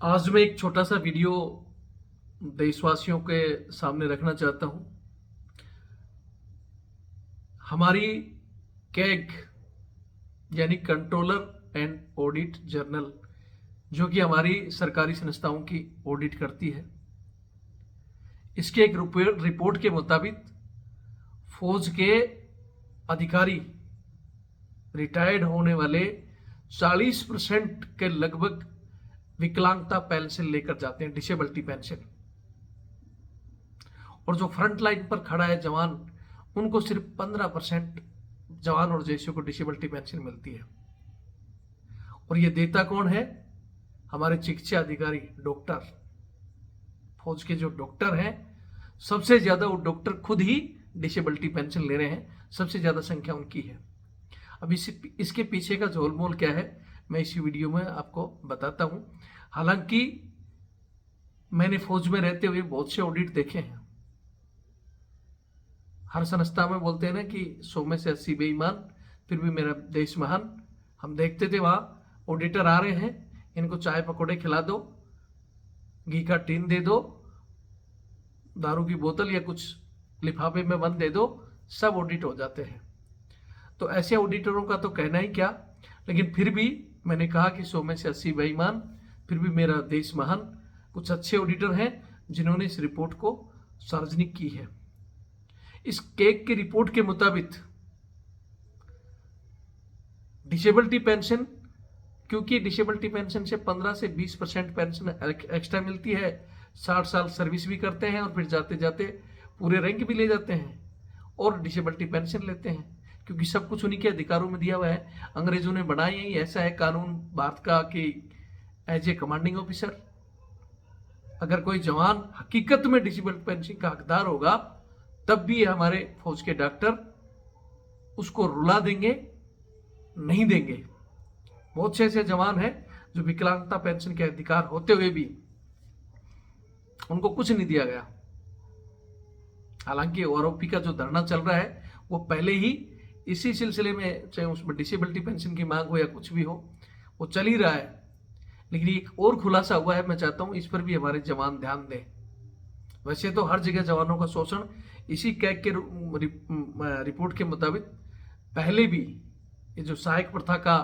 आज मैं एक छोटा सा वीडियो देशवासियों के सामने रखना चाहता हूं। हमारी कैग यानी कंट्रोलर एंड ऑडिट जनरल, जो कि हमारी सरकारी संस्थाओं की ऑडिट करती है, इसके एक रिपोर्ट के मुताबिक फौज के अधिकारी रिटायर्ड होने वाले 40% के लगभग विकलांगता पेंशन लेकर जाते हैं, डिसेबिलिटी पेंशन। और जो फ्रंट लाइन पर खड़ा है जवान, उनको सिर्फ 15% जवान और जैसियों को डिसेबिलिटी पेंशन मिलती है। और ये देता कौन है? हमारे चिकित्सा अधिकारी, डॉक्टर। फौज के जो डॉक्टर हैं, सबसे ज्यादा वो डॉक्टर खुद ही डिसेबिलिटी पेंशन ले रहे हैं, सबसे ज्यादा संख्या उनकी है। अब इसके पीछे का झोलमोल क्या है, मैं इसी वीडियो में आपको बताता हूं। हालांकि मैंने फौज में रहते हुए बहुत से ऑडिट देखे हैं। हर संस्था में बोलते हैं ना कि 100 में से 80 बेईमान, फिर भी मेरा देश महान। हम देखते थे वहां ऑडिटर आ रहे हैं, इनको चाय पकौड़े खिला दो, घी का टीन दे दो, दारू की बोतल या कुछ लिफाफे में बंद दे दो, सब ऑडिट हो जाते हैं। तो ऐसे ऑडिटरों का तो कहना ही क्या। लेकिन फिर भी मैंने कहा कि 100 में से 80 बेईमान, फिर भी मेरा देश महान। कुछ अच्छे ऑडिटर हैं जिन्होंने इस रिपोर्ट को सार्वजनिक की है। इस केक की रिपोर्ट के मुताबिक डिसेबिलिटी पेंशन, क्योंकि डिसेबिलिटी पेंशन से 15 से 20% पेंशन एक्स्ट्रा मिलती है, 60 साल सर्विस भी करते हैं और फिर जाते जाते पूरे रैंक भी ले जाते हैं और डिसेबिलिटी पेंशन लेते हैं, क्योंकि सब कुछ उन्हीं के अधिकारों में दिया हुआ है। अंग्रेजों ने बनाया ही ऐसा है कानून भारत का कि एज ए कमांडिंग ऑफिसर अगर कोई जवान हकीकत में डिसेबिलिटी पेंशन का हकदार होगा, तब भी हमारे फौज के डॉक्टर उसको रुला देंगे, नहीं देंगे। बहुत से ऐसे जवान हैं जो विकलांगता पेंशन के अधिकार होते हुए भी उनको कुछ नहीं दिया गया। हालांकि ओआरओपी का जो धरना चल रहा है वो पहले ही इसी सिलसिले में, चाहे उसमें डिसेबिलिटी पेंशन की मांग हो या कुछ भी हो, वो चल ही रहा है। लेकिन एक और खुलासा हुआ है, मैं चाहता हूं इस पर भी हमारे जवान ध्यान दें। वैसे तो हर जगह जवानों का शोषण, इसी कैग के रिपोर्ट के मुताबिक पहले भी ये जो सहायक प्रथा का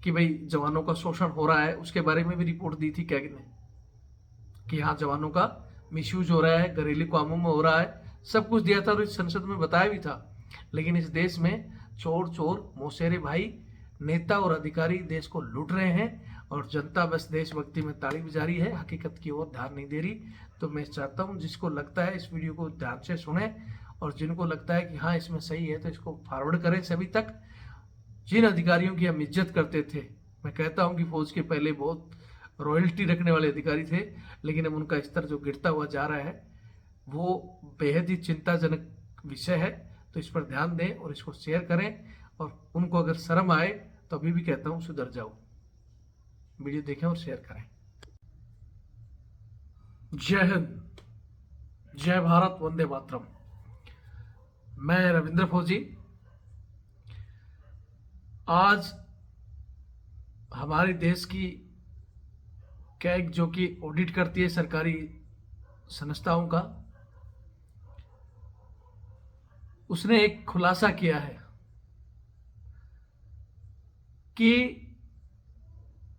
कि भाई जवानों का शोषण हो रहा है, उसके बारे में भी रिपोर्ट दी थी कैग ने कि हाँ जवानों का मिसयूज हो रहा है, घरेलू कामों में हो रहा है, सब कुछ दिया था और इस संसद में बताया भी था। लेकिन इस देश में चोर चोर मौसेरे भाई, नेता और अधिकारी देश को लूट रहे हैं और जनता बस देशभक्ति में ताली बजा रही है, हकीकत की ओर ध्यान नहीं दे रही। तो मैं चाहता हूं जिसको लगता है इस वीडियो को ध्यान से सुने, और जिनको लगता है कि हाँ इसमें सही है तो इसको फॉरवर्ड करें सभी तक। जिन अधिकारियों की हम इज्जत करते थे, मैं कहता हूं कि फौज के पहले बहुत रॉयल्टी रखने वाले अधिकारी थे, लेकिन अब उनका स्तर जो गिरता हुआ जा रहा है वो बेहद ही चिंताजनक विषय है। तो इस पर ध्यान दें और इसको शेयर करें, और उनको अगर शर्म आए तो अभी भी कहता हूं सुधर जाओ। वीडियो देखें और शेयर करें। जय हिंद, जय भारत, वंदे मातरम। मैं रविंद्र फौजी। आज हमारे देश की कैग, जो कि ऑडिट करती है सरकारी संस्थाओं का, उसने एक खुलासा किया है कि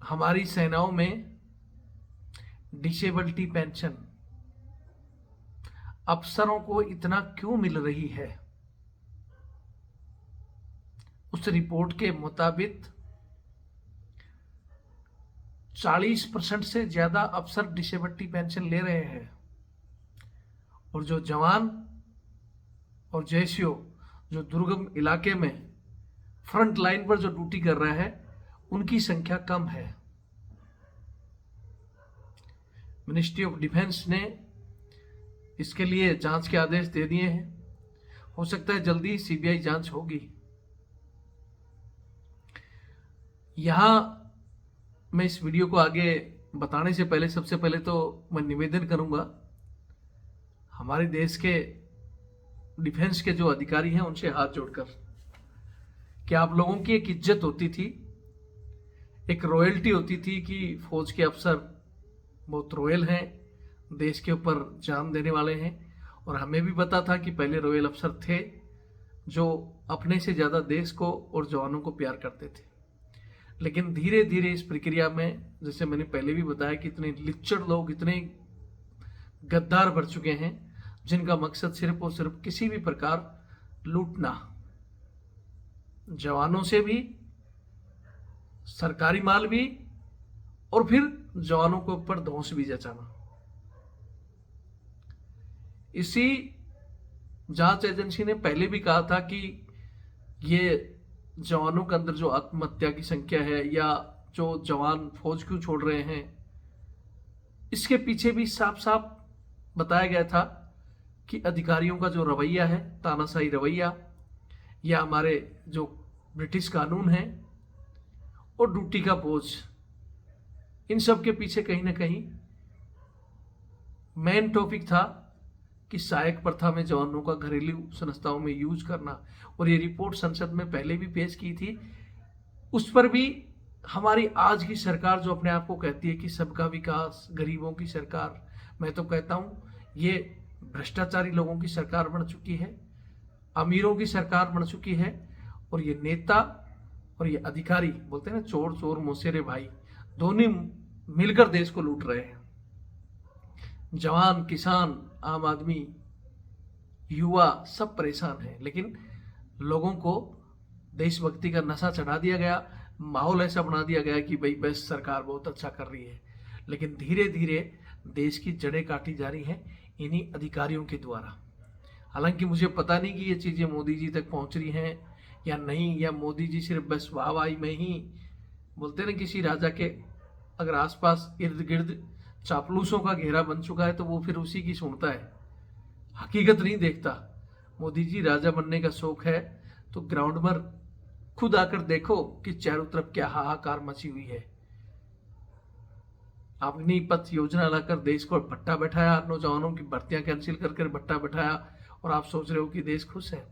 हमारी सेनाओं में डिसेबिलिटी पेंशन अफसरों को इतना क्यों मिल रही है। उस रिपोर्ट के मुताबिक 40% से ज्यादा अफसर डिसेबिलिटी पेंशन ले रहे हैं, और जो जवान और जैसियों जो दुर्गम इलाके में फ्रंट लाइन पर जो ड्यूटी कर रहे हैं, उनकी संख्या कम है। मिनिस्ट्री ऑफ डिफेंस ने इसके लिए जांच के आदेश दे दिए हैं। हो सकता है जल्दी सीबीआई जांच होगी। यहां मैं इस वीडियो को आगे बताने से पहले सबसे पहले तो मैं निवेदन करूंगा हमारे देश के डिफेंस के जो अधिकारी हैं उनसे हाथ जोड़कर कि आप लोगों की एक इज्जत होती थी, एक रॉयल्टी होती थी कि फौज के अफसर बहुत रॉयल हैं, देश के ऊपर जान देने वाले हैं। और हमें भी पता था कि पहले रॉयल अफसर थे जो अपने से ज़्यादा देश को और जवानों को प्यार करते थे। लेकिन धीरे धीरे इस प्रक्रिया में, जैसे मैंने पहले भी बताया कि इतने लिच्चड़ लोग, इतने गद्दार बढ़ चुके हैं जिनका मकसद सिर्फ और सिर्फ किसी भी प्रकार लूटना, जवानों से भी, सरकारी माल भी, और फिर जवानों के ऊपर धौंस भी जचाना। इसी जांच एजेंसी ने पहले भी कहा था कि ये जवानों के अंदर जो आत्महत्या की संख्या है या जो जवान फौज क्यों छोड़ रहे हैं, इसके पीछे भी साफ साफ बताया गया था कि अधिकारियों का जो रवैया है, तानाशाही रवैया, या हमारे जो ब्रिटिश कानून है और ड्यूटी का बोझ, इन सब के पीछे कहीं ना कहीं मेन टॉपिक था कि सहायक प्रथा में जवानों का घरेलू संस्थाओं में यूज करना। और ये रिपोर्ट संसद में पहले भी पेश की थी। उस पर भी हमारी आज की सरकार जो अपने आप को कहती है कि सबका विकास, गरीबों की सरकार, मैं तो कहता हूँ ये भ्रष्टाचारी लोगों की सरकार बन चुकी है, अमीरों की सरकार बन चुकी है। और ये नेता और ये अधिकारी, बोलते हैं ना, चोर चोर मौसेरे भाई, दोनों मिलकर देश को लूट रहे हैं। जवान, किसान, आम आदमी, युवा सब परेशान हैं। लेकिन लोगों को देशभक्ति का नशा चढ़ा दिया गया, माहौल ऐसा बना दिया गया कि भाई बस सरकार बहुत अच्छा कर रही है। लेकिन धीरे धीरे देश की जड़ें काटी जा रही हैं इन्हीं अधिकारियों के द्वारा। हालांकि मुझे पता नहीं कि ये चीज़ें मोदी जी तक पहुंच रही हैं या नहीं, या मोदी जी सिर्फ बस वाहवाही में ही, बोलते ना, किसी राजा के अगर आसपास इर्द गिर्द चापलूसों का घेरा बन चुका है तो वो फिर उसी की सुनता है, हकीकत नहीं देखता। मोदी जी राजा बनने का शौक है तो ग्राउंड पर खुद आकर देखो कि चारों तरफ क्या हाहाकार मची हुई है। अग्निपथ योजना लाकर देश को भट्टा बैठाया, नौजवानों की भर्तियां कैंसिल कर भट्टा बैठाया, और आप सोच रहे हो कि देश खुश है।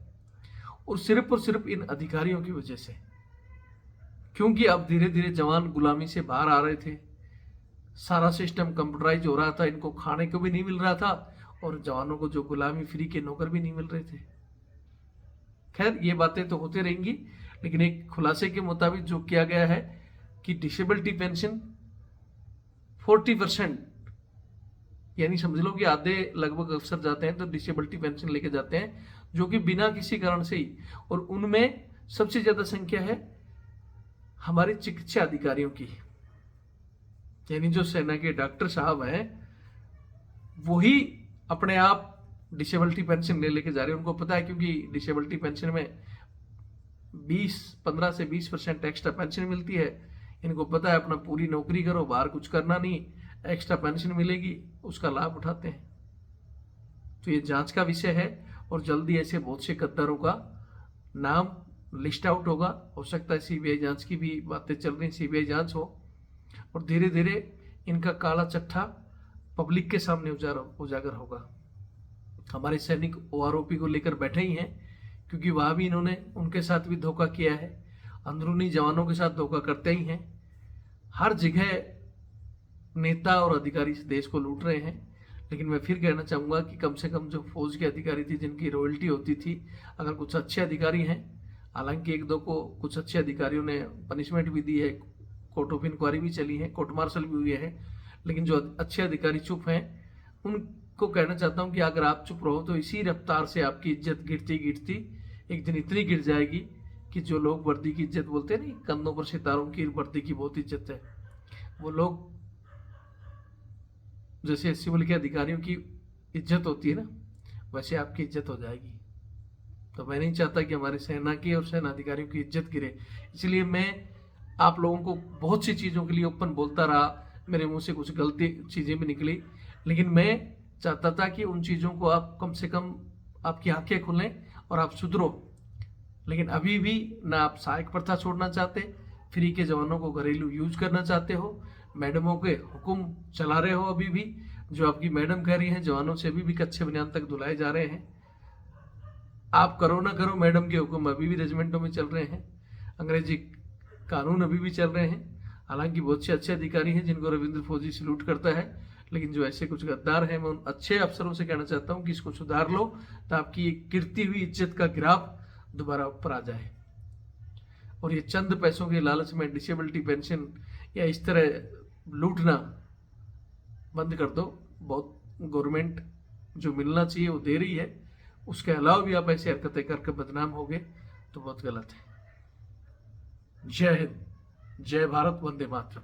और सिर्फ इन अधिकारियों की वजह से, क्योंकि अब धीरे धीरे जवान गुलामी से बाहर आ रहे थे, सारा सिस्टम कंप्यूटराइज हो रहा था, इनको खाने को भी नहीं मिल रहा था और जवानों को जो गुलामी फ्री के नौकर भी नहीं मिल रहे थे। खैर ये बातें तो होते रहेंगी, लेकिन एक खुलासे के मुताबिक जो किया गया है कि डिसेबिलिटी पेंशन 40%, यानी समझ लो कि आधे लगभग अफसर जाते हैं तो डिसेबिलिटी पेंशन लेके जाते हैं, जो कि बिना किसी कारण से ही। और उनमें सबसे ज्यादा संख्या है हमारे चिकित्सा अधिकारियों की, यानी जो सेना के डॉक्टर साहब हैं वही अपने आप डिसेबिलिटी पेंशन लेके जा रहे हैं। उनको पता है, क्योंकि डिसेबिलिटी पेंशन में 15 से 20% एक्स्ट्रा पेंशन मिलती है। इनको पता है अपना पूरी नौकरी करो, बाहर कुछ करना नहीं, एक्स्ट्रा पेंशन मिलेगी, उसका लाभ उठाते हैं। तो ये जांच का विषय है और जल्दी ऐसे बहुत से गद्दारों का नाम लिस्ट आउट होगा। हो सकता है सीबीआई जांच की भी बातें चल रही, सीबीआई जांच हो और धीरे धीरे इनका काला चट्टा पब्लिक के सामने उजागर होगा। हमारे सैनिक ओआरओपी को लेकर बैठे ही हैं, क्योंकि वहाँ भी इन्होंने उनके साथ भी धोखा किया है, अंदरूनी जवानों के साथ धोखा करते ही हैं। हर जगह नेता और अधिकारी इस देश को लूट रहे हैं। लेकिन मैं फिर कहना चाहूँगा कि कम से कम जो फौज के अधिकारी थी, जिनकी रॉयल्टी होती थी, अगर कुछ अच्छे अधिकारी हैं, हालांकि एक दो को कुछ अच्छे अधिकारियों ने पनिशमेंट भी दी है, कोर्ट ऑफ इंक्वायरी भी चली है, कोर्ट मार्शल भी हुई है, लेकिन जो अच्छे अधिकारी चुप हैं उनको कहना चाहता हूँ कि अगर आप चुप रहो तो इसी रफ्तार से आपकी इज्जत गिरती गिरती एक दिन इतनी गिर जाएगी कि जो लोग वर्दी की इज्जत बोलते हैं नहीं, कंधों पर सितारों की वर्दी की बहुत इज्जत है, वो लोग जैसे सिविल के अधिकारियों की इज्जत होती है ना, वैसे आपकी इज्जत हो जाएगी। तो मैं नहीं चाहता कि हमारे सेना की और सेना अधिकारियों की इज्जत गिरे, इसलिए मैं आप लोगों को बहुत सी चीज़ों के लिए ओपन बोलता रहा। मेरे मुंह से कुछ गलती चीज़ें भी निकली, लेकिन मैं चाहता था कि उन चीज़ों को आप कम से कम आपकी आंखें खुलें और आप सुधरो। लेकिन अभी भी ना आप सहायक प्रथा छोड़ना चाहते, फ्री के जवानों को घरेलू यूज करना चाहते हो, मैडमों के हुक्म चला रहे हो। अभी भी जो आपकी मैडम कह रही हैं, जवानों से अभी भी कच्चे बनियान तक धुलाए जा रहे हैं। आप करो ना करो, मैडम के हुक्म अभी भी रेजिमेंटों में चल रहे हैं, अंग्रेजी कानून अभी भी चल रहे हैं। हालांकि बहुत से अच्छे अधिकारी हैं जिनको रविंद्र फौजी सैल्यूट करता है, लेकिन जो ऐसे कुछ गद्दार हैं, मैं उन अच्छे अफसरों से कहना चाहता हूं कि इसको सुधार लो, तो आपकी एक गिरती हुई इज्जत का ग्राफ दोबारा ऊपर आ जाए। और ये चंद पैसों के लालच में डिसेबिलिटी पेंशन या इस तरह लूटना बंद कर दो। बहुत गवर्नमेंट जो मिलना चाहिए वो दे रही है, उसके अलावा भी आप ऐसी हरकतें करके बदनाम होगे तो बहुत गलत है। जय हिंद, जय भारत, वंदे मातरम।